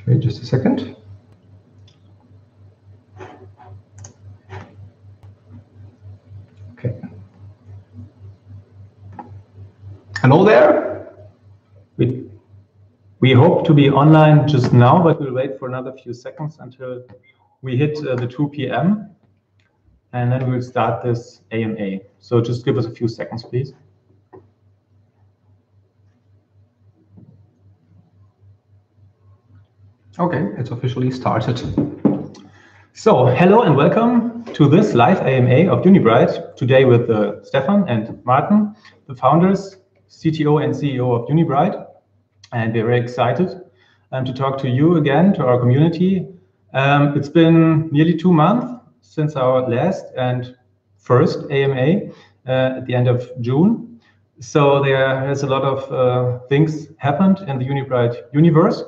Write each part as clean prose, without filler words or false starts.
Okay, just a second. Okay. Hello there. We hope to be online just now, but we'll wait for another few seconds until we hit the 2 p.m. and then we'll start this AMA. So just give us a few seconds, please. Okay, it's officially started. So hello and welcome to this live AMA of Unibright, today with Stefan and Martin, the founders, CTO and CEO of Unibright. And we're very excited to talk to you again, to our community. It's been nearly 2 months since our last and first AMA at the end of June. So there has a lot of things happened in the Unibright universe.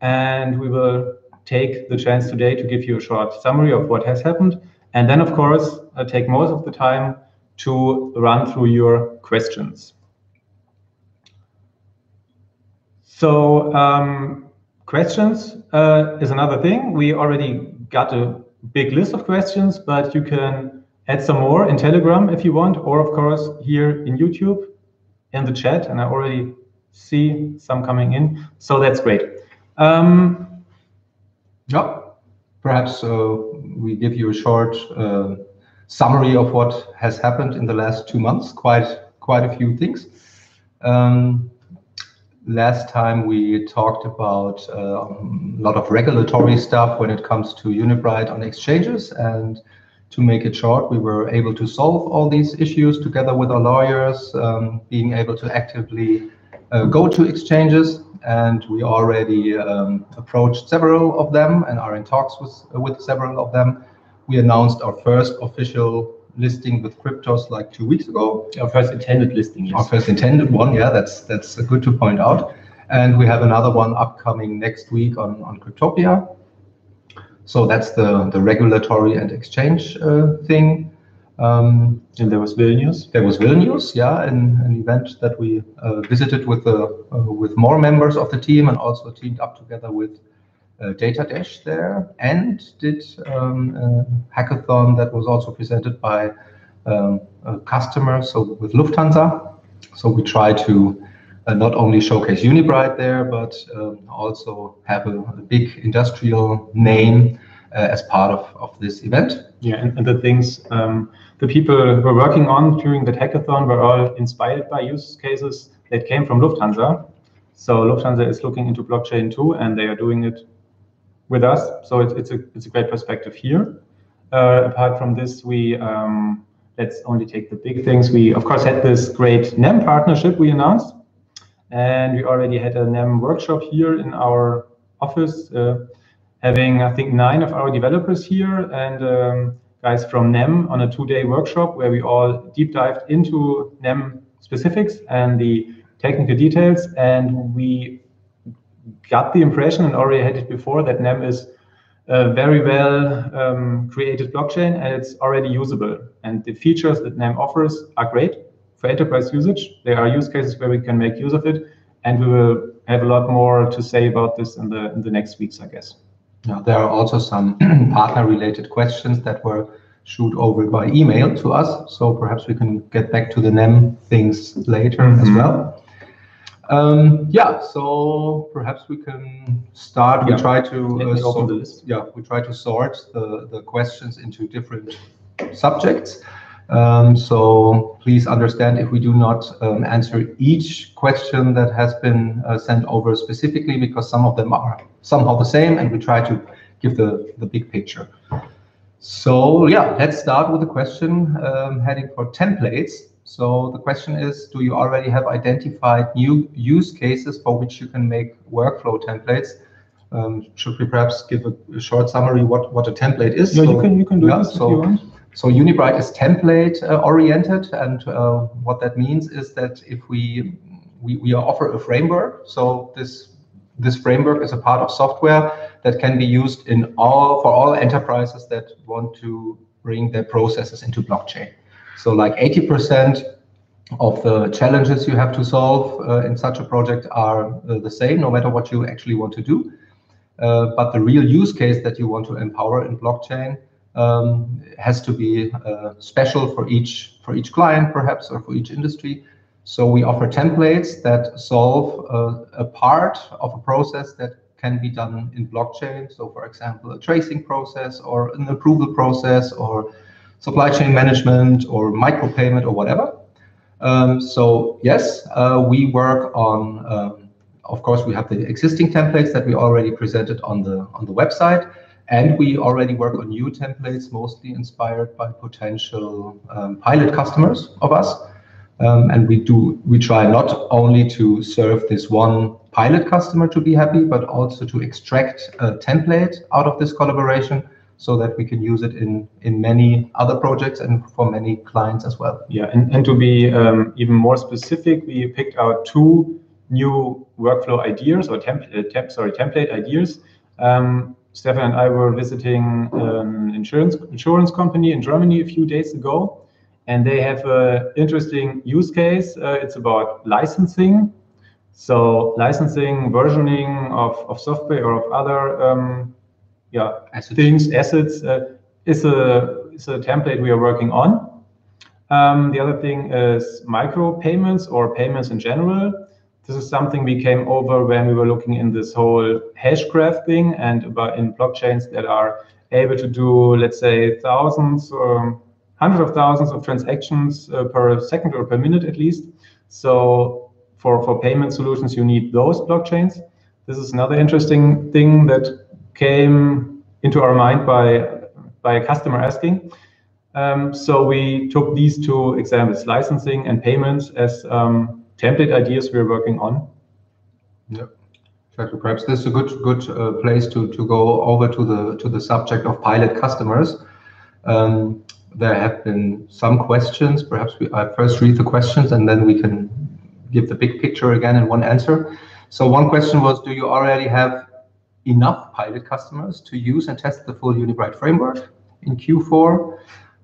And we will take the chance today to give you a short summary of what has happened. And then, of course, take most of the time to run through your questions. So questions is another thing. We already got a big list of questions, but you can add some more in Telegram if you want, or of course here in YouTube in the chat. And I already see some coming in. So that's great. Yeah, perhaps we give you a short summary of what has happened in the last 2 months. Quite a few things. Last time we talked about a lot of regulatory stuff when it comes to Unibright on exchanges, and to make it short, we were able to solve all these issues together with our lawyers, being able to actively go to exchanges, and we already approached several of them and are in talks with several of them. We announced our first official listing with Cryptos like 2 weeks ago. Our first intended listing, yes. Our first intended one, yeah, that's good to point out. And we have another one upcoming next week on Cryptopia. So that's the regulatory and exchange thing. And there was Vilnius. There was Vilnius, yeah, an event that we visited with more members of the team, and also teamed up together with Data Dash there, and did a hackathon that was also presented by a customer, so with Lufthansa. So we try to not only showcase Unibright there, but also have a big industrial name as part of this event. Yeah, and the things the people were working on during that hackathon were all inspired by use cases that came from Lufthansa. So Lufthansa is looking into blockchain too, and they are doing it with us. So it's a great perspective here. Apart from this, we let's only take the big things. We of course had this great NEM partnership we announced, and we already had a NEM workshop here in our office, having I think 9 of our developers here and guys from NEM on a 2-day workshop where we all deep dived into NEM specifics and the technical details, and we got the impression, and already had it before, that NEM is a very well created blockchain, and it's already usable. And the features that NEM offers are great for enterprise usage. There are use cases where we can make use of it, and we will have a lot more to say about this in the next weeks, I guess. Now, there are also some partner-related questions that were shoot over by email to us, so perhaps we can get back to the NEM things later as well. Yeah, so perhaps we can start. Yeah. We try to open the list. Yeah, we try to sort the questions into different subjects. So please understand if we do not answer each question that has been sent over specifically, because some of them are somehow the same, and we try to give the big picture. So yeah, let's start with the question heading for templates. So the question is, do you already have identified new use cases for which you can make workflow templates? Should we perhaps give a short summary what a template is? Yeah, so, you can do this if you want. So Unibright is template oriented, and what that means is that if we offer a framework, so this framework is a part of software that can be used for all enterprises that want to bring their processes into blockchain. So like 80% of the challenges you have to solve in such a project are the same, no matter what you actually want to do. But the real use case that you want to empower in blockchain has to be special for each client, perhaps, or for each industry. So we offer templates that solve a part of a process that can be done in blockchain. So, for example, a tracing process, or an approval process, or supply chain management, or micropayment, or whatever. So yes, we work on. Of course, we have the existing templates that we already presented on the website, and we already work on new templates, mostly inspired by potential pilot customers of us. And we try not only to serve this one pilot customer to be happy, but also to extract a template out of this collaboration, so that we can use it in many other projects and for many clients as well. Yeah, and to be even more specific, we picked out 2 new workflow ideas, or template ideas. Stefan and I were visiting an insurance company in Germany a few days ago, and they have an interesting use case. It's about licensing. So licensing, versioning of software or of other assets is a template we are working on. The other thing is micro payments, or payments in general. This is something we came over when we were looking in this whole hash graph thing, and about in blockchains that are able to do, let's say, thousands or hundreds of thousands of transactions per second or per minute at least. So for payment solutions, you need those blockchains. This is another interesting thing that came into our mind by a customer asking. So we took these 2 examples, licensing and payments, as template ideas we're working on. Yeah, exactly. Perhaps this is a good place to go over to the subject of pilot customers. There have been some questions. Perhaps I first read the questions, and then we can give the big picture again in one answer. So one question was, do you already have enough pilot customers to use and test the full Unibright framework in Q4?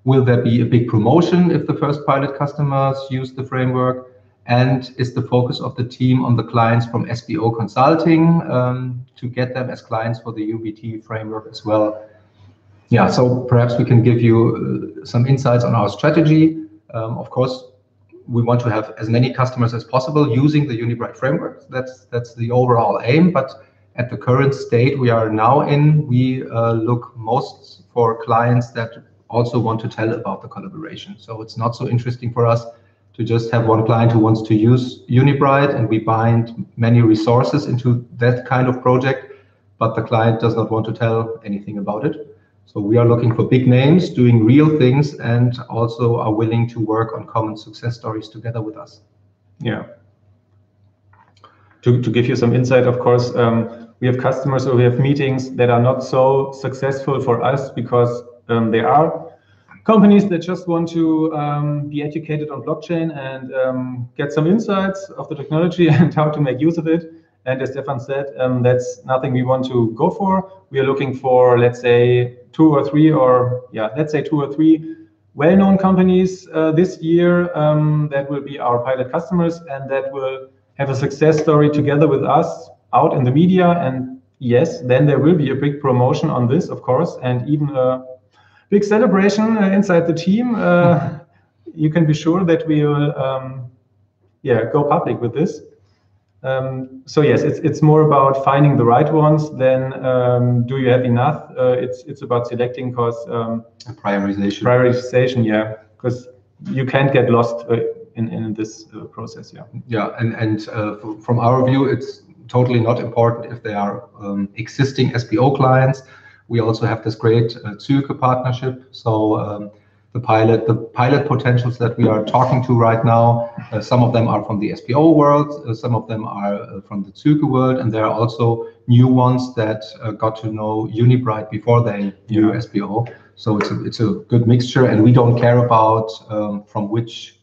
Will there be a big promotion if the first pilot customers use the framework? And is the focus of the team on the clients from SBO Consulting to get them as clients for the UBT framework as well? Yeah, so perhaps we can give you some insights on our strategy. Of course, we want to have as many customers as possible using the Unibright framework. That's the overall aim. But at the current state we are now in, we look most for clients that also want to tell about the collaboration. So it's not so interesting for us to just have one client who wants to use Unibright and we bind many resources into that kind of project, but the client does not want to tell anything about it. So we are looking for big names doing real things and also are willing to work on common success stories together with us. Yeah. To give you some insight, of course, we have customers or we have meetings that are not so successful for us because they are companies that just want to be educated on blockchain and get some insights of the technology and how to make use of it. And as Stefan said, that's nothing we want to go for. We are looking for, let's say, two or three well-known companies this year that will be our pilot customers and that will have a success story together with us out in the media. And yes, then there will be a big promotion on this, of course, and even a big celebration inside the team. You can be sure that we will go public with this. So yes, it's more about finding the right ones than do you have enough. It's about selecting because prioritization, yeah, because you can't get lost in this process. And from our view, it's totally not important if they are existing SBO clients. We also have this great Züge partnership. So the pilot potentials that we are talking to right now, some of them are from the SBO world, some of them are from the Züge world, and there are also new ones that got to know Unibright before they knew SBO. So it's a good mixture, and we don't care about from which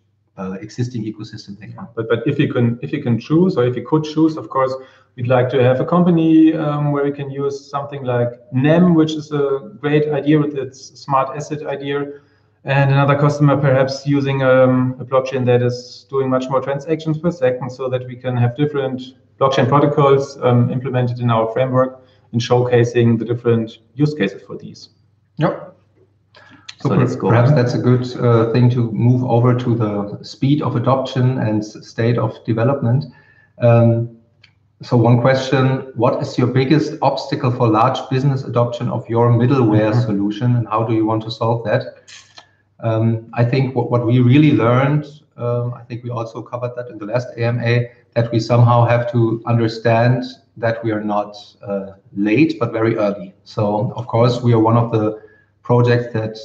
existing ecosystem they are. But if you can choose, or if you could choose, of course, we'd like to have a company where we can use something like NEM, which is a great idea with its smart asset idea. And another customer perhaps using a blockchain that is doing much more transactions per second, so that we can have different blockchain protocols implemented in our framework and showcasing the different use cases for these. Yep. So let's go perhaps on. that's a good thing to move over to the speed of adoption and state of development. So one question, what is your biggest obstacle for large business adoption of your middleware solution, and how do you want to solve that? I think what we really learned, I think we also covered that in the last AMA, that we somehow have to understand that we are not late, but very early. So of course, we are one of the projects that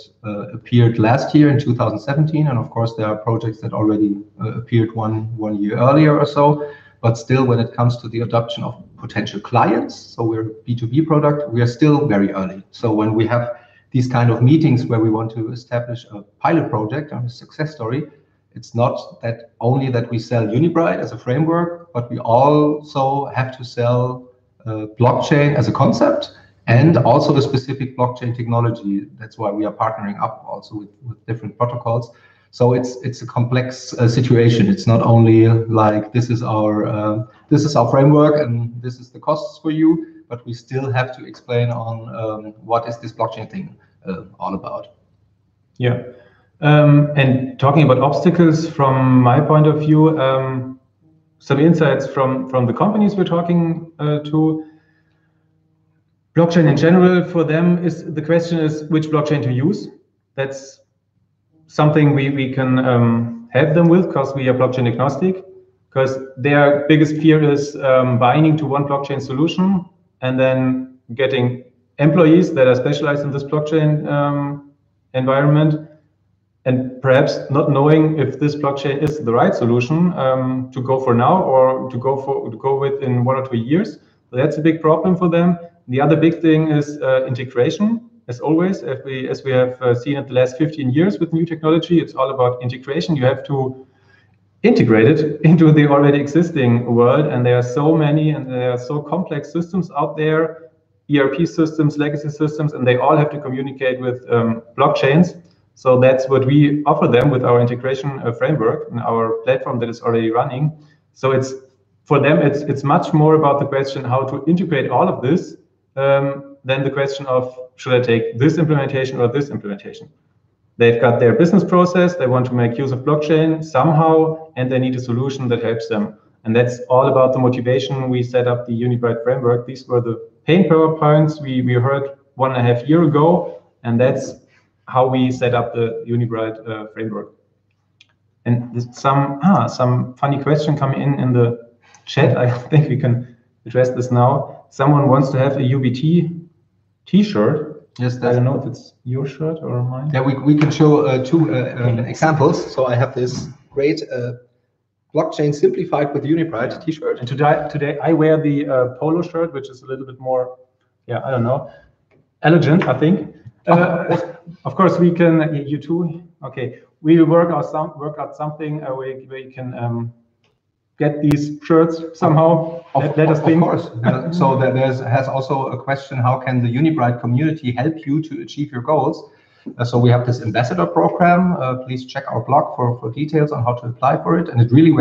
appeared last year in 2017. And of course, there are projects that already appeared one year earlier or so. But still, when it comes to the adoption of potential clients, so we're a B2B product, we are still very early. So when we have these kind of meetings where we want to establish a pilot project or a success story, it's not that only that we sell Unibright as a framework, but we also have to sell blockchain as a concept and also the specific blockchain technology. That's why we are partnering up also with different protocols. So it's a complex situation. It's not only like this is our framework and this is the costs for you, but we still have to explain on what is this blockchain thing all about. Yeah, and talking about obstacles from my point of view, some insights from the companies we're talking to. Blockchain in general, for them, the question is which blockchain to use. That's something we can help them with, because we are blockchain agnostic, because their biggest fear is binding to one blockchain solution and then getting employees that are specialized in this blockchain environment, and perhaps not knowing if this blockchain is the right solution to go for now or to go with in 1 or 2 years. So that's a big problem for them. The other big thing is integration. As always, as we have seen it the last 15 years with new technology, it's all about integration. You have to integrate it into the already existing world, and there are so many and there are so complex systems out there, ERP systems, legacy systems, and they all have to communicate with blockchains. So that's what we offer them with our integration framework and our platform that is already running. So it's for them, it's much more about the question how to integrate all of this than the question of should I take this implementation or this implementation. They've got their business process, they want to make use of blockchain somehow, and they need a solution that helps them. And that's all about the motivation. We set up the Unibright framework. These were the pain points we heard 1.5 years ago, and that's how we set up the Unibright framework. And there's some funny question coming in the chat. I think we can address this now. Someone wants to have a UBT t-shirt. Yes, I don't know if it's your shirt or mine. Yeah, we can show two examples. So I have this great blockchain simplified with Unibright t-shirt. And today I wear the polo shirt, which is a little bit more, I don't know, elegant, I think. Of course, we can, you too. Okay, we will work out something where you can get these shirts somehow. Let us think. Of course. So there has also a question: how can the Unibright community help you to achieve your goals? So we have this ambassador program. Please check our blog for details on how to apply for it. And it really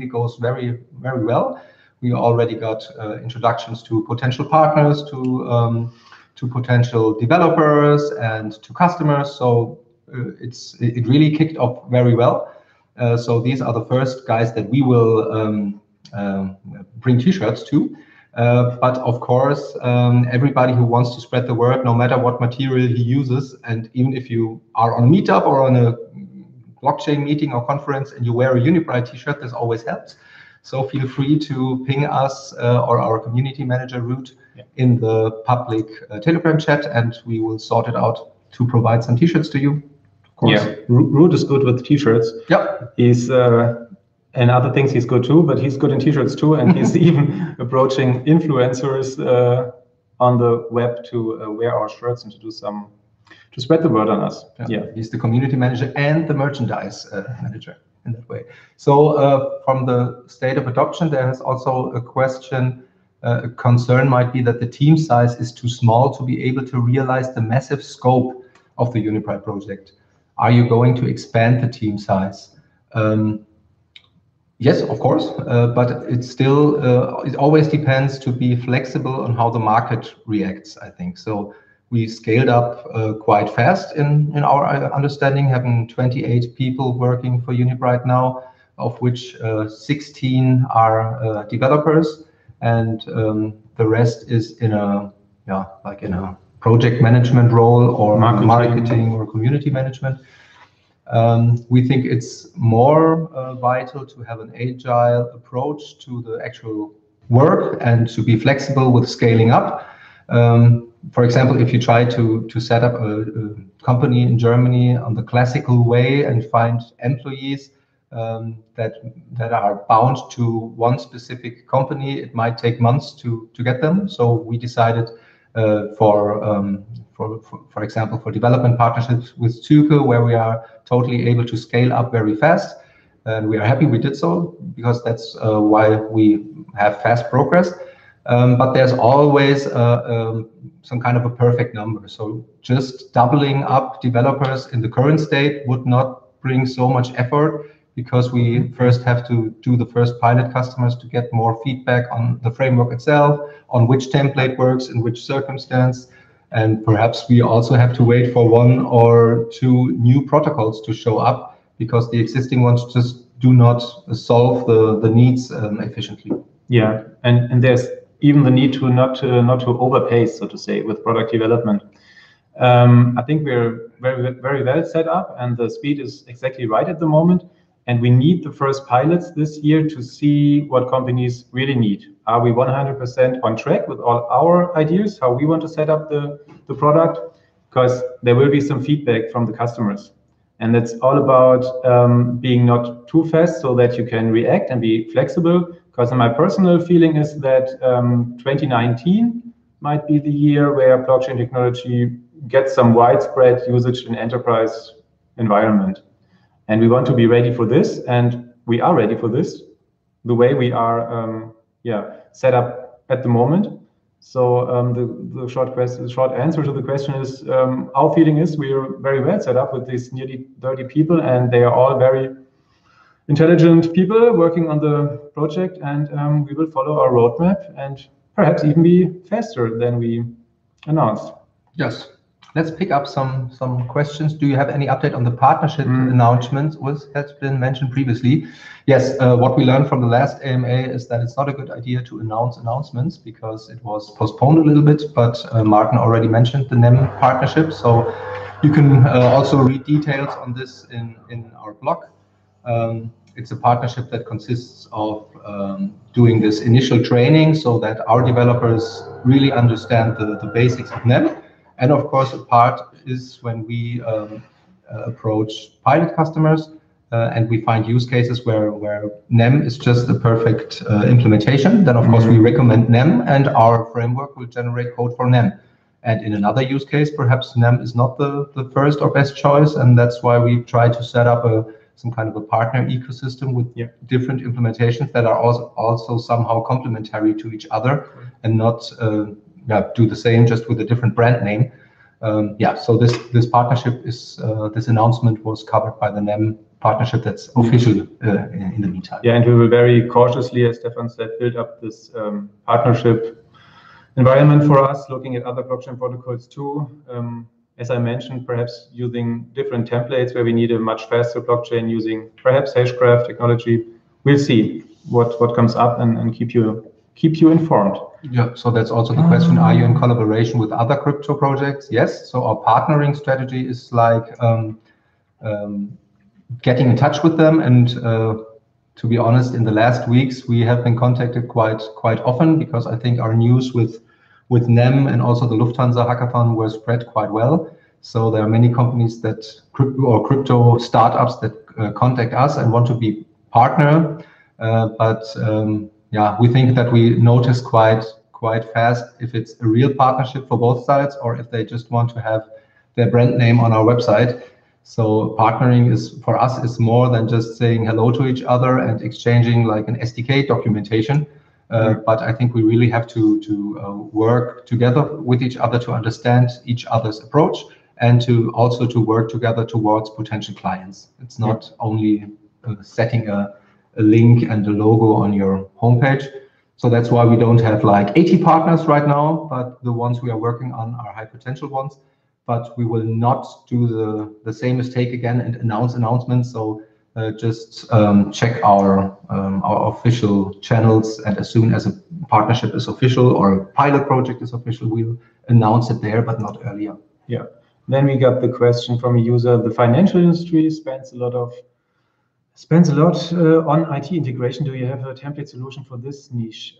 goes very, very well. We already got introductions to potential partners, to potential developers, and to customers. So it really kicked off very well. So these are the first guys that we will bring t-shirts to. But of course, everybody who wants to spread the word, no matter what material he uses, and even if you are on a meetup or on a blockchain meeting or conference and you wear a Unibright t-shirt, this always helps. So feel free to ping us or our community manager route in the public Telegram chat, and we will sort it out to provide some t-shirts to you. Of course. Yeah, Root is good with t-shirts. Yeah. He's and other things he's good too, but he's good in t-shirts too, and he's even approaching influencers on the web to wear our shirts and to spread the word on us. Yeah. He's the community manager and the merchandise manager in that way. So from the state of adoption, there is also a question. A concern might be that the team size is too small to be able to realize the massive scope of the Unibright project. Are you going to expand the team size? Yes, of course, but it's still, it always depends to be flexible on how the market reacts, I think. So we scaled up quite fast in our understanding, having 28 people working for Unibright now, of which 16 are developers, and the rest is in a, like in a project management role or marketing or community management. We think it's more vital to have an agile approach to the actual work and to be flexible with scaling up. For example, if you try to set up a company in Germany on the classical way and find employees that are bound to one specific company, it might take months to get them. So we decided for example, for development partnerships with Züge, where we are totally able to scale up very fast. And we are happy we did so, because that's why we have fast progress. But there's always some kind of a perfect number. So just doubling up developers in the current state would not bring so much effort, because we first have to do the first pilot customers to get more feedback on the framework itself, on which template works, in which circumstance. And perhaps we also have to wait for 1 or 2 new protocols to show up, because the existing ones just do not solve the needs efficiently. Yeah, and there's even the need to not to overpace, so to say, with product development. I think we're very well set up, and the speed is exactly right at the moment. And we need the first pilots this year to see what companies really need. Are we 100% on track with all our ideas, how we want to set up the product? Because there will be some feedback from the customers. And it's all about being not too fast so that you can react and be flexible. Because my personal feeling is that 2019 might be the year where blockchain technology gets some widespread usage in enterprise environment. And we want to be ready for this, and we are ready for this, the way we are set up at the moment. So the short answer to the question is, our feeling is we are very well set up with these nearly 30 people, and they are all very intelligent people working on the project, and we will follow our roadmap and perhaps even be faster than we announced. Yes. Let's pick up some questions. Do you have any update on the partnership announcement which has been mentioned previously? Yes, what we learned from the last AMA is that it's not a good idea to announce announcements, because it was postponed a little bit, but Martin already mentioned the NEM partnership. So you can also read details on this in our blog. It's a partnership that consists of doing this initial training so that our developers really understand the basics of NEM. And of course, a part is when we approach pilot customers and we find use cases where NEM is just the perfect implementation. Then, of course, we recommend NEM, and our framework will generate code for NEM. And in another use case, perhaps NEM is not the first or best choice, and that's why we try to set up some kind of a partner ecosystem with different implementations that are also somehow complementary to each other, and not do the same just with a different brand name. So this partnership is this announcement was covered by the NEM partnership that's official in the meantime. Yeah, and we will very cautiously, as Stefan said, build up this partnership environment for us, looking at other blockchain protocols too. As I mentioned, perhaps using different templates where we need a much faster blockchain, using perhaps Hashgraph technology. We'll see what comes up and keep you informed. Yeah, so that's also the question. Are you in collaboration with other crypto projects? Yes, so our partnering strategy is like getting in touch with them. And to be honest, in the last weeks, we have been contacted quite often, because I think our news with NEM and also the Lufthansa hackathon were spread quite well. So there are many companies crypto startups that contact us and want to be partner. We think that we notice quite fast if it's a real partnership for both sides, or if they just want to have their brand name on our website. So partnering for us is more than just saying hello to each other and exchanging like an SDK documentation. But I think we really have to work together with each other to understand each other's approach and to also to work together towards potential clients. It's not only setting a link and a logo on your homepage. So that's why we don't have like 80 partners right now, but the ones we are working on are high potential ones. But we will not do the same mistake again and announce announcements. So just check our official channels, and as soon as a partnership is official or a pilot project is official, we'll announce it there, but not earlier. Yeah. Then we got the question from a user: the financial industry spends a lot on IT integration. Do you have a template solution for this niche?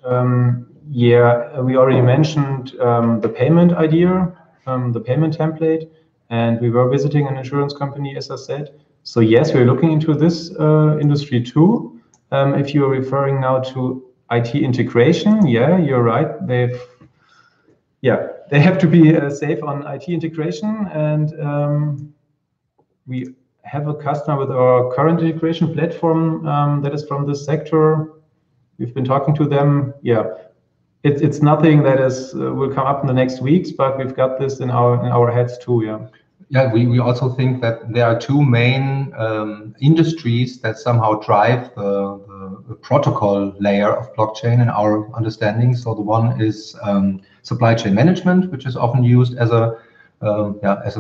Yeah, we already mentioned the payment idea, the payment template, and we were visiting an insurance company, as I said. So yes, we're looking into this industry too. If you're referring now to IT integration, yeah, you're right. They have to be safe on IT integration, and we have a customer with our current integration platform that is from this sector. We've been talking to them. Yeah, it's nothing that is will come up in the next weeks, but we've got this in our heads too. Yeah. Yeah, we also think that there are two main industries that somehow drive the protocol layer of blockchain in our understanding. So the one is supply chain management, which is often used as a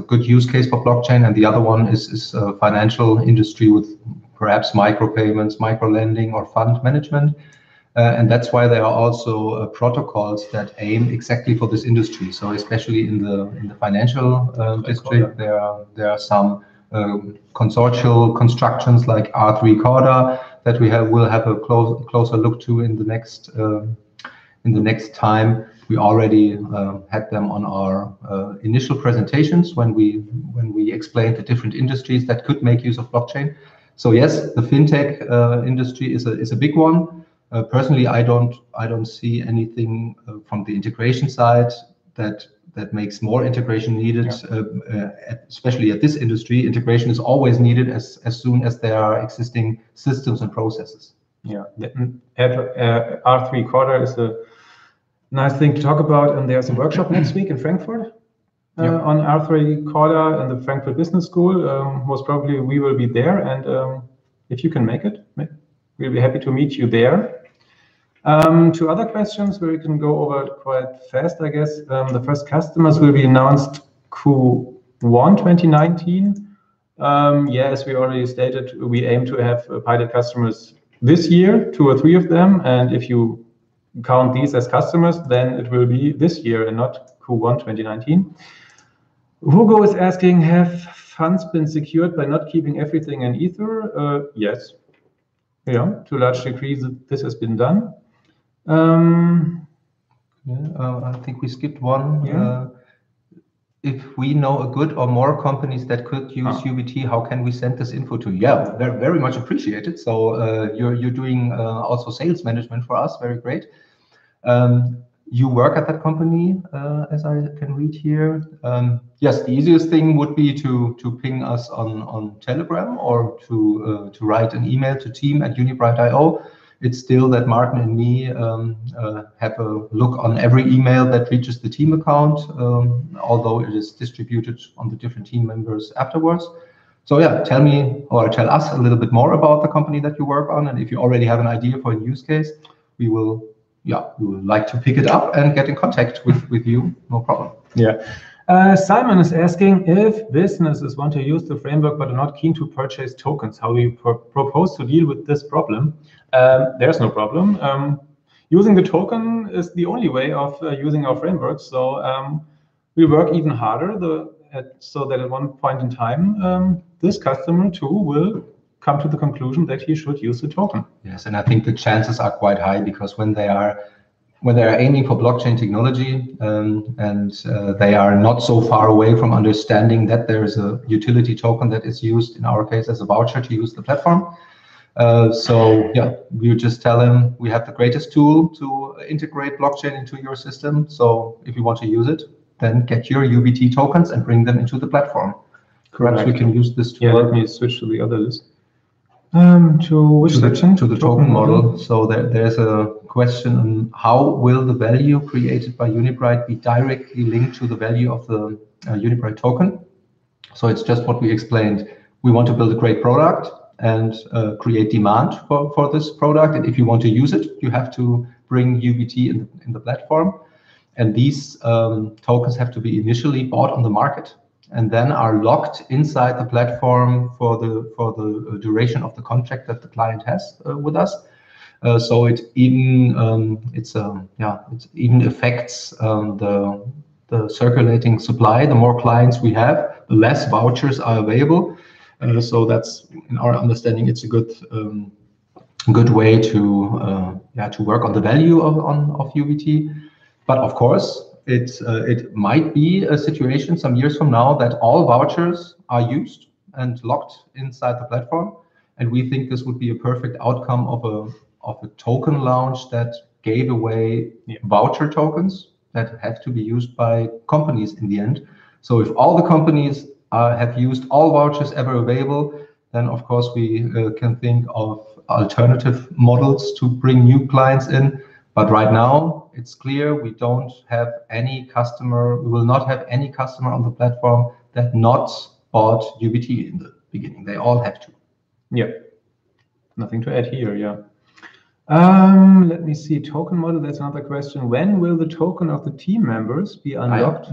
good use case for blockchain, and the other one is financial industry with perhaps micropayments, micro lending, or fund management. And that's why there are also protocols that aim exactly for this industry. So especially in the financial district, there are some consortial constructions like R3 Corda that will have a closer look to in the next time. We already had them on our initial presentations when we explained the different industries that could make use of blockchain. So yes, the fintech industry is a big one. Personally, I don't see anything from the integration side that makes more integration needed, especially at this industry. Integration is always needed as soon as there are existing systems and processes. Yeah, R3 Corda is a nice thing to talk about, and there's a workshop next week in Frankfurt on R3 Corda in the Frankfurt Business School. Most probably we will be there, and if you can make it, we'll be happy to meet you there. Two other questions where we can go over it quite fast, I guess. The first customers will be announced Q1 2019. As we already stated, we aim to have pilot customers this year, 2 or 3 of them, and if you count these as customers, then it will be this year and not Q1 2019. Hugo is asking, have funds been secured by not keeping everything in Ether? Yes. Yeah, to a large degree, this has been done. I think we skipped one. Yeah. If we know a good or more companies that could use UBT, how can we send this info to you? Yeah, very, very much appreciated. So you're doing also sales management for us. Very great. You work at that company, as I can read here. Yes, the easiest thing would be to ping us on Telegram or to write an email to team@unibright.io. It's still that Martin and me have a look on every email that reaches the team account, although it is distributed on the different team members afterwards. So yeah, tell me or tell us a little bit more about the company that you work on, and if you already have an idea for a use case, we would like to pick it up and get in contact with you. No problem. Yeah. Simon is asking, if businesses want to use the framework but are not keen to purchase tokens, how do you propose to deal with this problem? There's no problem. Using the token is the only way of using our framework. So we work even harder so that at one point in time, this customer too will come to the conclusion that he should use the token. Yes, and I think the chances are quite high, because when they are aiming for blockchain technology and they are not so far away from understanding that there is a utility token that is used, in our case, as a voucher to use the platform. So yeah, we just tell them we have the greatest tool to integrate blockchain into your system. So if you want to use it, then get your UBT tokens and bring them into the platform. Perhaps we can use this to let me switch to the other list. To which section? To the token model. So there's a question on how will the value created by Unibright be directly linked to the value of the Unibright token. So it's just what we explained. We want to build a great product and create demand for this product. And if you want to use it, you have to bring UBT in the platform. And these tokens have to be initially bought on the market and then are locked inside the platform for the duration of the contract that the client has with us. So it even it even affects the circulating supply. The more clients we have, the less vouchers are available. So that's, in our understanding, it's a good way to work on the value of UBT. But of course, it might be a situation some years from now that all vouchers are used and locked inside the platform. And we think this would be a perfect outcome of a token launch that gave away voucher tokens that have to be used by companies in the end. So if all the companies have used all vouchers ever available, then of course we can think of alternative models to bring new clients in. But right now, it's clear we don't have any customer, we will not have any customer on the platform that not bought UBT in the beginning. They all have to. Yeah, nothing to add here, yeah. Let me see, token model, that's another question. When will the token of the team members be unlocked?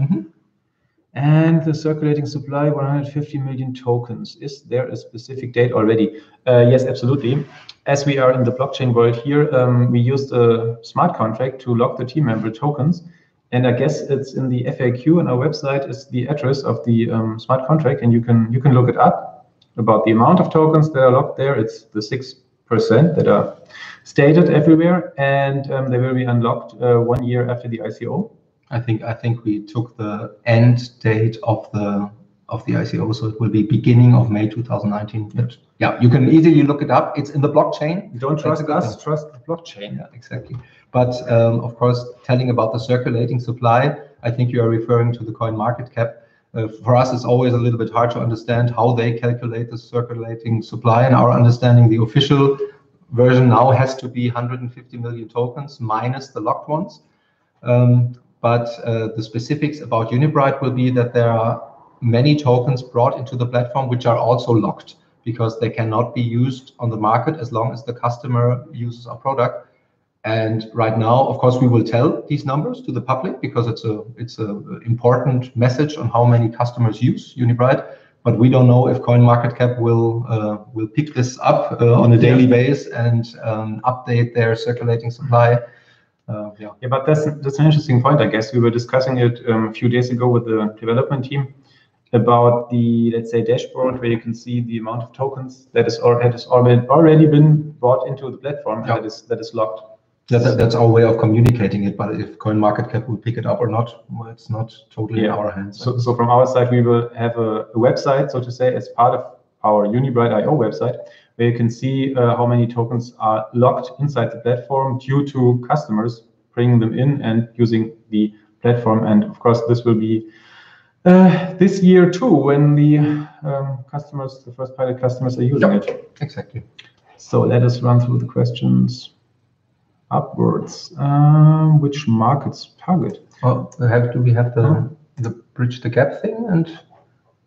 And the circulating supply, 150 million tokens. Is there a specific date already? Yes, absolutely. As we are in the blockchain world here, we used a smart contract to lock the team member tokens. And I guess it's in the FAQ on our website is the address of the smart contract, and you can look it up about the amount of tokens that are locked there. It's the 6% that are stated everywhere, and they will be unlocked 1 year after the ICO. I think we took the end date of the ICO, so it will be beginning of May 2019. But yeah, you can easily look it up. It's in the blockchain. Don't trust us, trust the blockchain. Yeah, exactly. But of course, telling about the circulating supply, I think you are referring to the coin market cap. For us, it's always a little bit hard to understand how they calculate the circulating supply. In our understanding, the official version now has to be 150 million tokens minus the locked ones. But the specifics about Unibright will be that there are many tokens brought into the platform which are also locked because they cannot be used on the market as long as the customer uses our product. And right now, of course, we will tell these numbers to the public because it's a important message on how many customers use Unibright. But we don't know if CoinMarketCap will pick this up on a daily basis and update their circulating supply. Yeah, but that's an interesting point, I guess. We were discussing it a few days ago with the development team about the, let's say, dashboard where you can see the amount of tokens that has already been brought into the platform and that is locked. That's our way of communicating it, but if CoinMarketCap will pick it up or not, well, it's not totally in our hands. So from our side, we will have a website, so to say, as part of our Unibright.io website, where you can see how many tokens are locked inside the platform due to customers bringing them in and using the platform. And of course, this will be this year too, when the first pilot customers are using it. Exactly. So let us run through the questions upwards. Which markets target? Well, do we have the bridge the gap thing and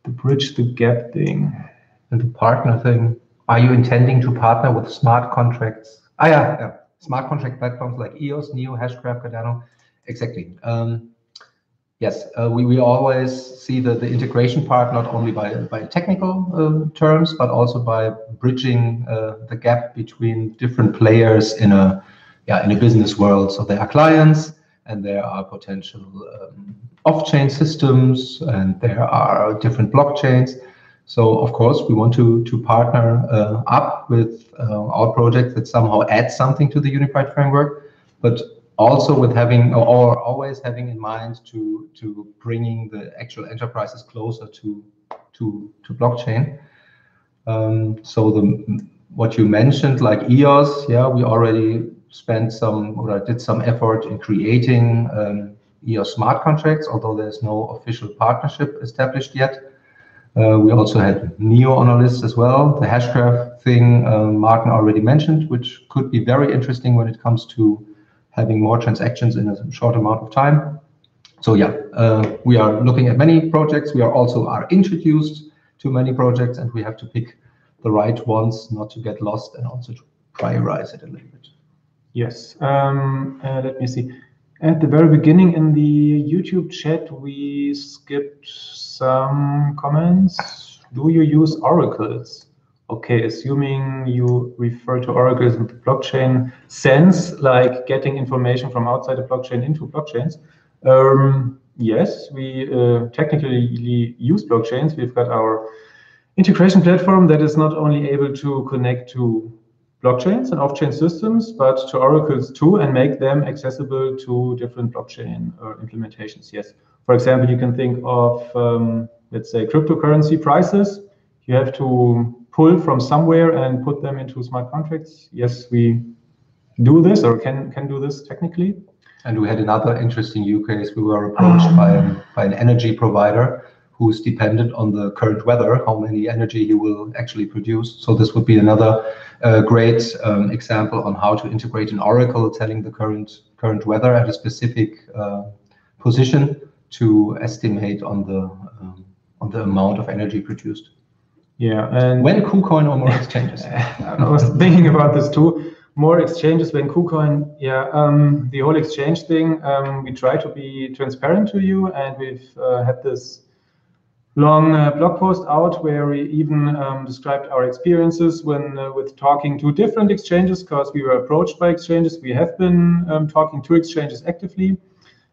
the bridge the gap thing and the partner thing? Are you intending to partner with smart contracts? Smart contract platforms like EOS, Neo, Hashgraph, Cardano. Exactly. Yes, we always see the integration part not only by technical terms, but also by bridging the gap between different players in a business world. So there are clients and there are potential off-chain systems and there are different blockchains. So of course we want to partner up with our project that somehow adds something to the Unibright framework, but also with always having in mind to bringing the actual enterprises closer to blockchain. So what you mentioned, like EOS, we already did some effort in creating EOS smart contracts, although there's no official partnership established yet. We also had Neo on our list as well. The Hashgraph thing Martin already mentioned, which could be very interesting when it comes to having more transactions in a short amount of time. So yeah, we are looking at many projects. We are also introduced to many projects, and we have to pick the right ones, not to get lost, and also to prioritize it a little bit. Yes. Let me see. At the very beginning in the YouTube chat, we skipped some comments. Do you use oracles? Okay, assuming you refer to oracles in the blockchain sense, like getting information from outside the blockchain into blockchains. Yes, we technically use blockchains. We've got our integration platform that is not only able to connect to blockchains and off-chain systems, but to oracles too, and make them accessible to different blockchain implementations. Yes. For example, you can think of, let's say, cryptocurrency prices. You have to pull from somewhere and put them into smart contracts. Yes, we do this, or can do this technically. And we had another interesting use case. We were approached by an energy provider who's dependent on the current weather, how many energy he will actually produce. So this would be another great example on how to integrate an oracle telling the current weather at a specific position to estimate on the amount of energy produced. Yeah, and when KuCoin or more exchanges? I was thinking about this too. More exchanges when KuCoin. Yeah, the whole exchange thing. We try to be transparent to you, and we've had this long blog post out where we even described our experiences when with talking to different exchanges, because we were approached by exchanges. We have been talking to exchanges actively.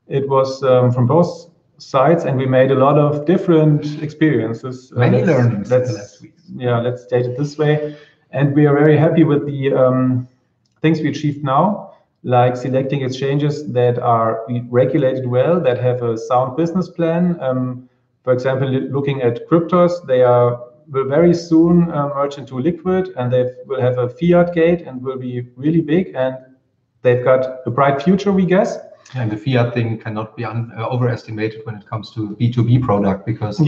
It was from both sides, and we made a lot of different experiences. Many learnings in the last week. Yeah, let's state it this way. And we are very happy with the things we achieved now, like selecting exchanges that are regulated well, that have a sound business plan. For example, looking at cryptos, they will very soon merge into liquid, and they will have a fiat gate and will be really big, and they've got a bright future, we guess. And the fiat thing cannot be overestimated when it comes to B2B product, because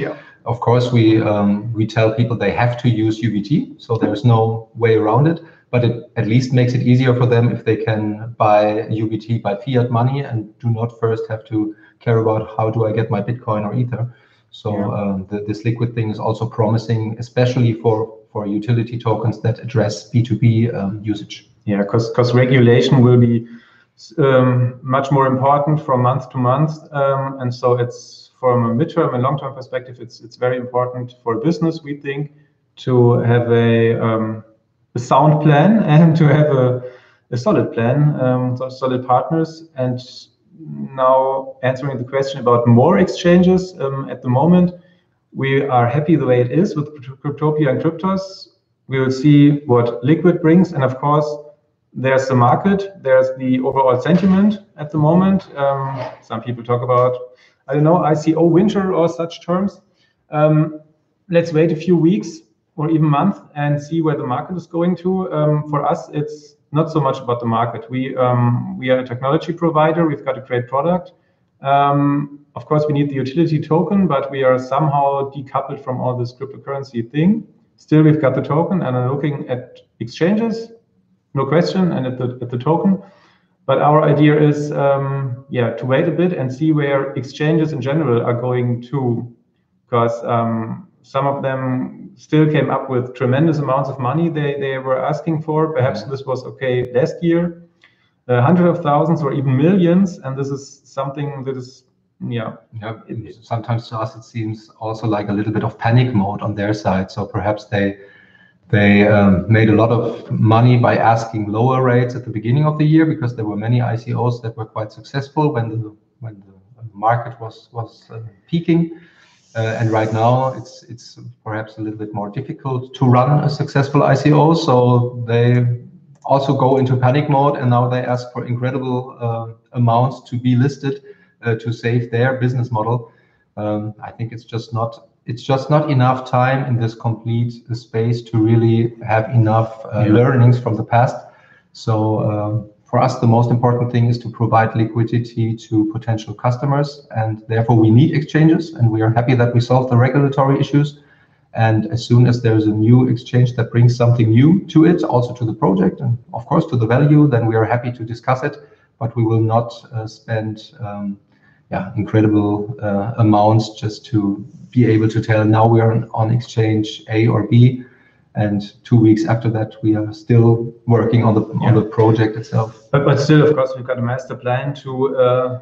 of course we tell people they have to use UBT, so there's no way around it, but it at least makes it easier for them if they can buy UBT by fiat money and do not first have to care about how do I get my Bitcoin or Ether. So this liquid thing is also promising, especially for utility tokens that address B2B usage. Yeah, because regulation will be much more important from month to month, and so it's from a midterm and long-term perspective, it's very important for business, we think, to have a sound plan and to have a solid plan, solid partners. And now answering the question about more exchanges, at the moment we are happy the way it is with Cryptopia and Cryptos. We will see what liquid brings, and of course there's the market, there's the overall sentiment at the moment. Some people talk about, I don't know, ICO winter or such terms. Let's wait a few weeks or even months and see where the market is going to. For us, it's not so much about the market. We are a technology provider. We've got a great product. Of course, we need the utility token, but we are somehow decoupled from all this cryptocurrency thing. Still, we've got the token, and I'm looking at exchanges, no question, and at the token. But our idea is, to wait a bit and see where exchanges in general are going to, because some of them still came up with tremendous amounts of money they were asking for. Perhaps this was okay last year, hundreds of thousands or even millions, and this is something that is, sometimes to us it seems also like a little bit of panic mode on their side. So perhaps they made a lot of money by asking lower rates at the beginning of the year, because there were many ICOs that were quite successful when the market was peaking. And right now it's perhaps a little bit more difficult to run a successful ICO. So they also go into panic mode, and now they ask for incredible amounts to be listed to save their business model. I think it's just not enough time in this complete space to really have enough learnings from the past. So for us, the most important thing is to provide liquidity to potential customers, and therefore we need exchanges, and we are happy that we solved the regulatory issues. And as soon as there's a new exchange that brings something new to it, also to the project, and of course to the value, then we are happy to discuss it, but we will not spend incredible amounts just to be able to tell now we are on exchange A or B, and 2 weeks after that we are still working on the project itself. But still, of course, we've got a master plan to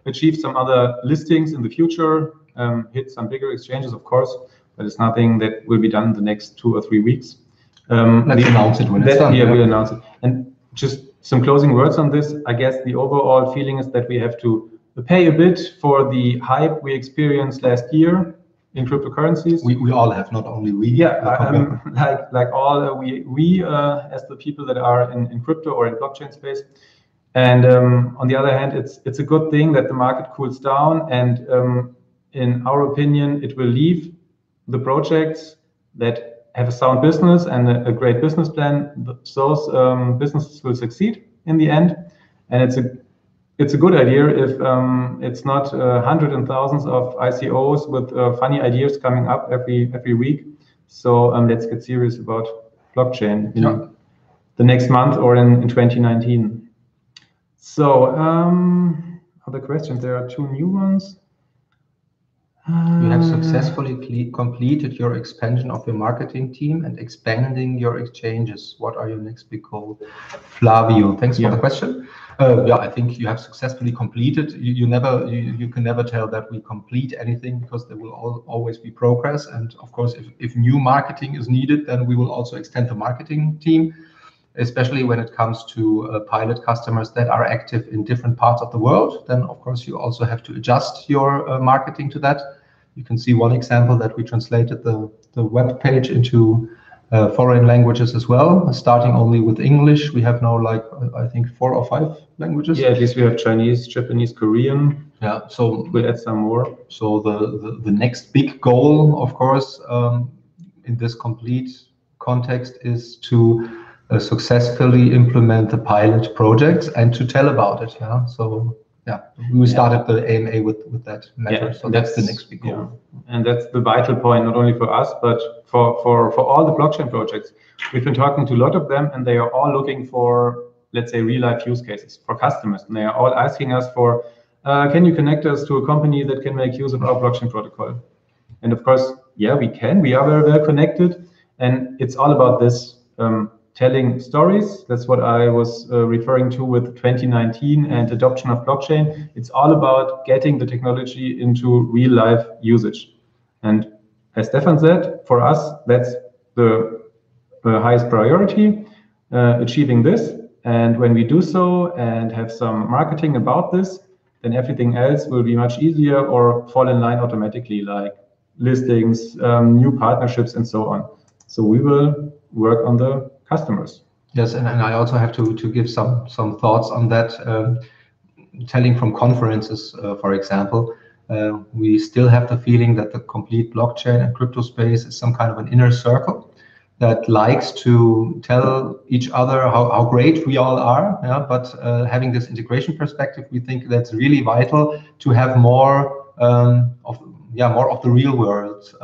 achieve some other listings in the future, hit some bigger exchanges, of course, but it's nothing that will be done in the next 2 or 3 weeks. Let's announce it when it's done. Yeah, we'll announce it. And just some closing words on this. I guess the overall feeling is that we have to pay a bit for the hype we experienced last year in cryptocurrencies. We all have, not only we. Yeah, like all we as the people that are in crypto or in blockchain space. And on the other hand, it's a good thing that the market cools down, and in our opinion, it will leave the projects that have a sound business and a great business plan. Those businesses will succeed in the end, and it's a good idea if it's not hundreds and thousands of ICOs with funny ideas coming up every week. So let's get serious about blockchain in the next month or in 2019. So other questions? There are 2 new ones. You have successfully completed your expansion of your marketing team and expanding your exchanges. What are your next big goals? Flavio, thanks for the question. I think you have successfully completed. You can never tell that we complete anything, because there will always be progress. And of course, if new marketing is needed, then we will also extend the marketing team, especially when it comes to pilot customers that are active in different parts of the world. Then of course you also have to adjust your marketing to that. You can see one example that we translated the web page into foreign languages as well, starting only with English. We have now I think 4 or 5 languages. Yeah, at least we have Chinese, Japanese, Korean. Yeah, so we'll add some more. So the next big goal, of course, in this complete context is to successfully implement the pilot projects and to tell about it. So we started the AMA with that measure. So that's the next big goal. And that's the vital point, not only for us, but for all the blockchain projects. We've been talking to a lot of them, and they are all looking for, let's say, real life use cases for customers. And they are all asking us for, can you connect us to a company that can make use of our blockchain protocol? And of course, we can. We are very well connected. And it's all about this. Telling stories. That's what I was referring to with 2019 and adoption of blockchain. It's all about getting the technology into real life usage. And as Stefan said, for us, that's the highest priority, achieving this. And when we do so and have some marketing about this, then everything else will be much easier or fall in line automatically, like listings, new partnerships, and so on. So we will work on the customers. Yes, and I also have to give some thoughts on that. Telling from conferences, for example, we still have the feeling that the complete blockchain and crypto space is some kind of an inner circle that likes to tell each other how great we all are. But having this integration perspective, we think that's really vital to have more of the real world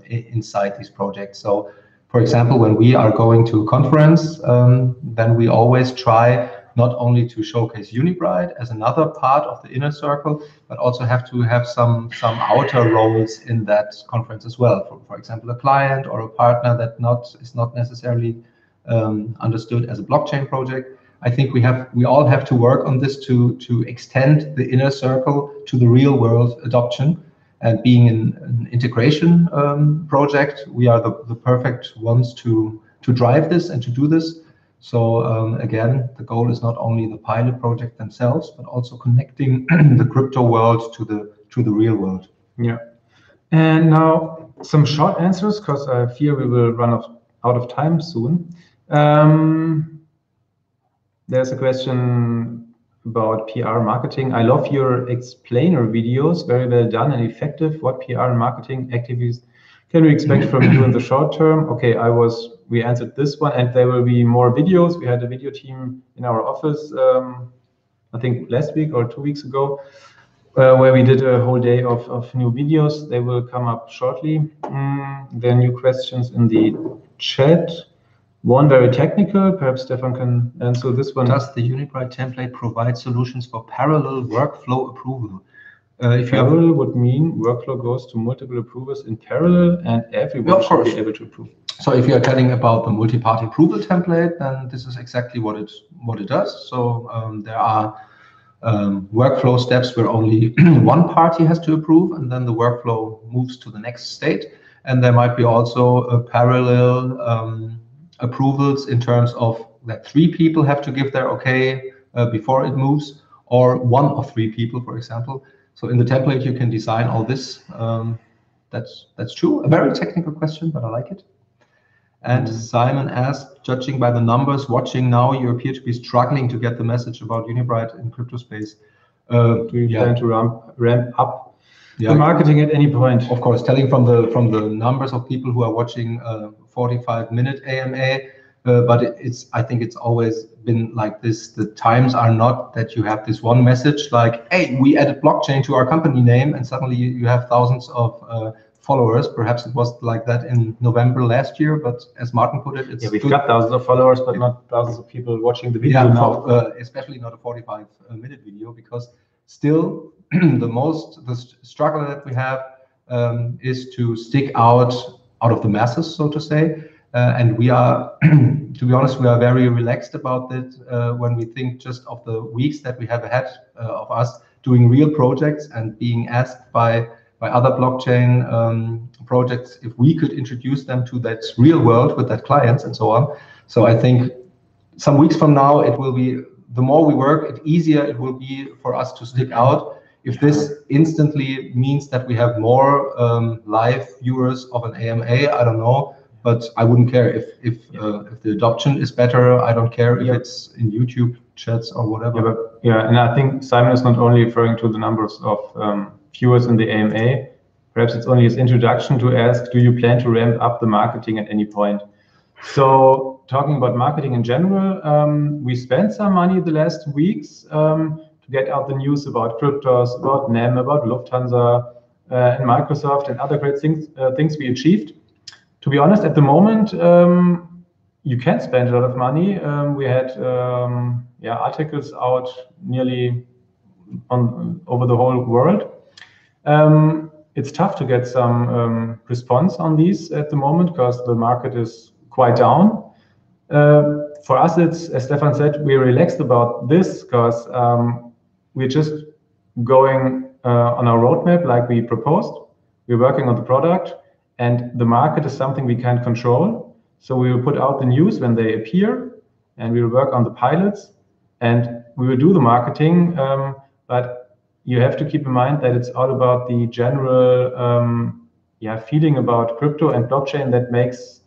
inside these projects. So, for example, when we are going to a conference, then we always try not only to showcase Unibright as another part of the inner circle, but also have to have some outer roles in that conference as well. For example, a client or a partner that is not necessarily understood as a blockchain project. I think we all have to work on this to extend the inner circle to the real world adoption. And being an integration project, we are the perfect ones to drive this and to do this. So again, the goal is not only the pilot project themselves, but also connecting the crypto world to the real world. Yeah. And now some short answers, because I fear we will run out of time soon. There's a question about PR marketing. I love your explainer videos, very well done and effective. What PR and marketing activities can we expect from you in the short term? Okay, we answered this one, and there will be more videos. We had a video team in our office, I think last week or 2 weeks ago, where we did a whole day of new videos. They will come up shortly. There are new questions in the chat. One very technical, perhaps Stefan can answer this one. Does the Unibright template provide solutions for parallel workflow approval? If you have, Parallel would mean workflow goes to multiple approvers in parallel, and everyone should be able to approve. so if you are telling about the multi-party approval template, then this is exactly what it does. So there are workflow steps where only one party has to approve, and then the workflow moves to the next state. And there might be also parallel approvals in terms of that 3 people have to give their okay before it moves, or 1 of 3 people, for example. So in the template, you can design all this. That's true. A very technical question, but I like it. And Simon asked, judging by the numbers watching now, you appear to be struggling to get the message about Unibright in crypto space. Do you plan to ramp up the marketing at any point? Of course, telling from the numbers of people who are watching 45-minute AMA, but I think it's always been like this. The times are not that you have this one message like, hey, we added blockchain to our company name, and suddenly you have thousands of followers. Perhaps it was like that in November last year, but as Martin put it, we've got thousands of followers, but not thousands of people watching the video now. Especially not a 45-minute video, because still the struggle that we have is to stick out of the masses, so to say. And we are, to be honest, we are very relaxed about it when we think just of the weeks that we have ahead of us doing real projects and being asked by other blockchain projects if we could introduce them to that real world with that clients and so on. So I think some weeks from now, it will be, the more we work, the easier it will be for us to stick out. If this instantly means that we have more live viewers of an AMA, I don't know, but I wouldn't care if the adoption is better. I don't care if it's in YouTube chats or whatever. And I think Simon is not only referring to the numbers of viewers in the AMA. Perhaps it's only his introduction to ask, do you plan to ramp up the marketing at any point? So talking about marketing in general, we spent some money the last weeks to get out the news about cryptos, about NEM, about Lufthansa, and Microsoft, and other great things we achieved. To be honest, at the moment, you can spend a lot of money. We had articles out nearly over the whole world. It's tough to get some response on these at the moment because the market is quite down. For us, it's, as Stefan said, we're relaxed about this because we're just going on our roadmap like we proposed. We're working on the product, and the market is something we can't control. So we will put out the news when they appear, and we will work on the pilots, and we will do the marketing. But you have to keep in mind that it's all about the general feeling about crypto and blockchain that makes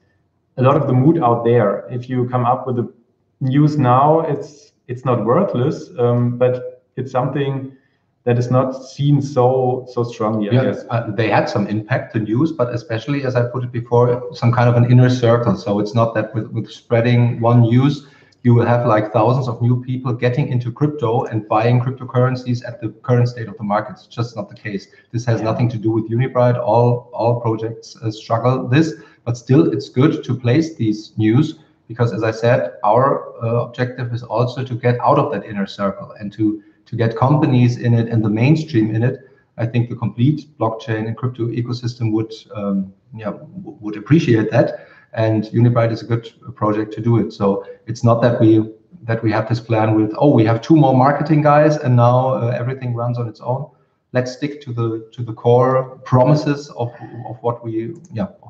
a lot of the mood out there. If you come up with the news now, it's not worthless, but it's something that is not seen so strongly, I guess. They had some impact, the news, but especially, as I put it before, some kind of an inner circle. So it's not that with spreading one news, you will have like thousands of new people getting into crypto and buying cryptocurrencies at the current state of the market. It's just not the case. This has nothing to do with Unibright. All projects struggle this, but still it's good to place these news because, as I said, our objective is also to get out of that inner circle and to get companies in it and the mainstream in it. I think the complete blockchain and crypto ecosystem would appreciate that. And Unibright is a good project to do it. So it's not that we have this plan with, oh, we have 2 more marketing guys and now everything runs on its own. Let's stick to the core promises of what we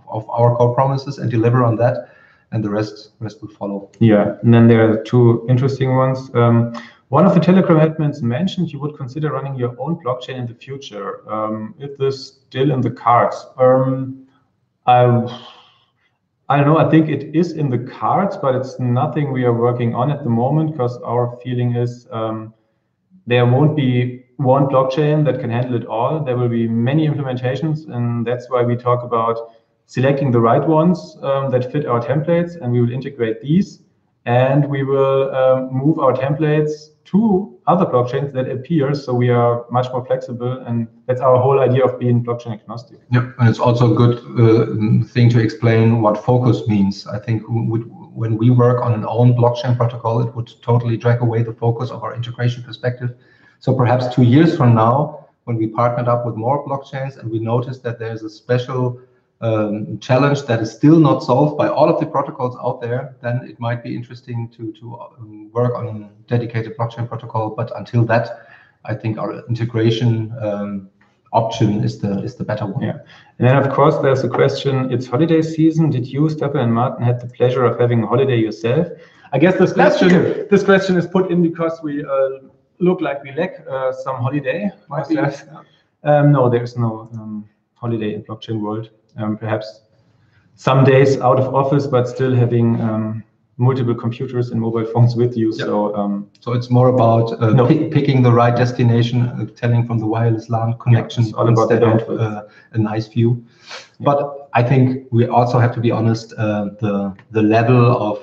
of our core promises and deliver on that, and the rest will follow. Yeah, and then there are 2 interesting ones. One of the Telegram admins mentioned you would consider running your own blockchain in the future. Is this still in the cards? I don't know, I think it is in the cards, but it's nothing we are working on at the moment because our feeling is there won't be one blockchain that can handle it all. There will be many implementations, and that's why we talk about selecting the right ones that fit our templates, and we will integrate these, and we will move our templates to other blockchains that appear, so we are much more flexible, and that's our whole idea of being blockchain agnostic. Yeah, and it's also a good thing to explain what focus means. I think when we work on an own blockchain protocol, it would totally drag away the focus of our integration perspective. So perhaps 2 years from now, when we partnered up with more blockchains and we noticed that there's a special challenge that is still not solved by all of the protocols out there, then it might be interesting to work on a dedicated blockchain protocol. But until that, I think our integration option is the better one. Yeah, and then of course there's a question. It's holiday season. Did you, Stefan and Martin, had the pleasure of having a holiday yourself? I guess this question is put in because we look like we lack some holiday. No, there's no holiday in blockchain world. Perhaps some days out of office, but still having multiple computers and mobile phones with you. Yeah. So it's more about picking the right destination, telling from the wireless LAN connection instead of a nice view. Yeah. But I think we also have to be honest. The level of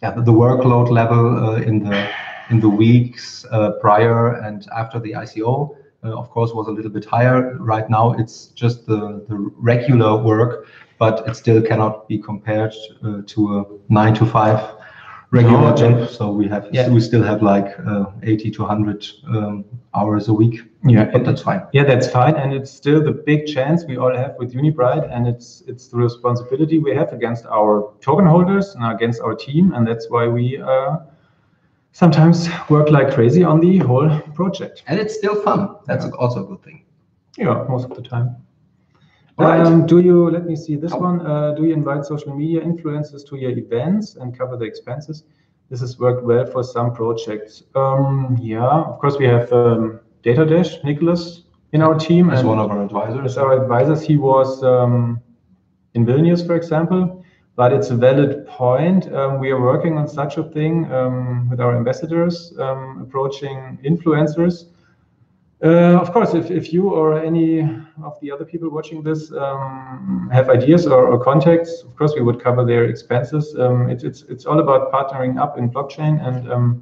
the workload level in the weeks prior and after the ICO. Of course, was a little bit higher. Right now, it's just the regular work, but it still cannot be compared to a 9 to 5 regular job. So we still have like 80 to 100 hours a week. Yeah, but that's fine. Yeah, that's fine, and it's still the big chance we all have with Unibright, and it's the responsibility we have against our token holders and against our team, and that's why we sometimes work like crazy on the whole project. And it's still fun. That's also a good thing. Yeah, most of the time. Right. Let me see this one. Do you invite social media influencers to your events and cover the expenses? This has worked well for some projects. Yeah, of course we have Data Dash, Nicholas, in our team. As one of our advisors. As our advisors, he was in Vilnius, for example. But it's a valid point. We are working on such a thing with our ambassadors, approaching influencers. Of course, if you or any of the other people watching this have ideas or contacts, of course we would cover their expenses. It's all about partnering up in blockchain and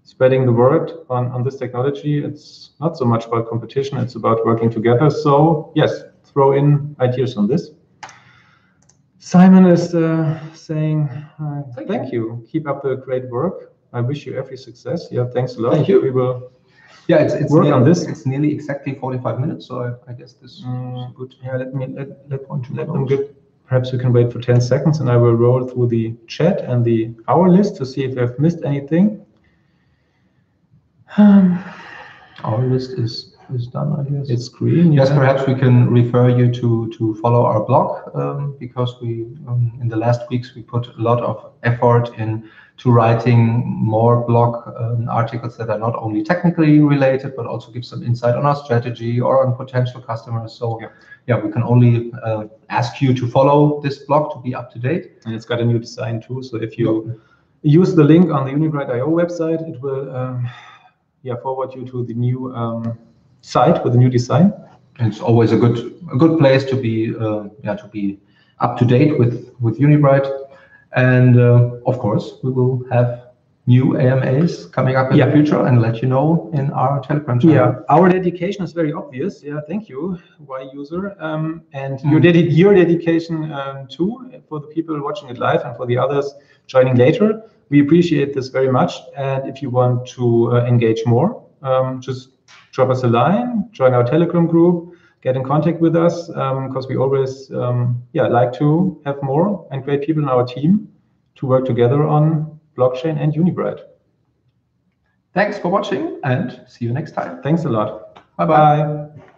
spreading the word on this technology. It's not so much about competition, it's about working together. So yes, throw in ideas on this. Simon is saying, thank you. Keep up the great work. I wish you every success. Yeah, thanks a lot. Thank you. We will it's work on this. It's nearly exactly 45 minutes, so I guess this is good. Yeah, let them get. Perhaps we can wait for 10 seconds and I will roll through the chat and the hour list to see if I've missed anything. Our list is done, I guess. It's green. Yes, perhaps we can refer you to follow our blog because we in the last weeks we put a lot of effort into writing more blog articles that are not only technically related but also give some insight on our strategy or on potential customers. So yeah, we can only ask you to follow this blog to be up to date. And it's got a new design too. So if you use the link on the Unibright.io website, it will forward you to the new site with a new design. And it's always a good place to be up to date with Unibright. And of course, we will have new AMAs coming up in the future and let you know in our Telegram channel. Yeah, our dedication is very obvious. Yeah, thank you, Y user, and your dedication too for the people watching it live and for the others joining later. We appreciate this very much. And if you want to engage more, just drop us a line, join our Telegram group, get in contact with us, because we always like to have more and great people in our team to work together on blockchain and Unibright. Thanks for watching and see you next time. Thanks a lot. Bye-bye.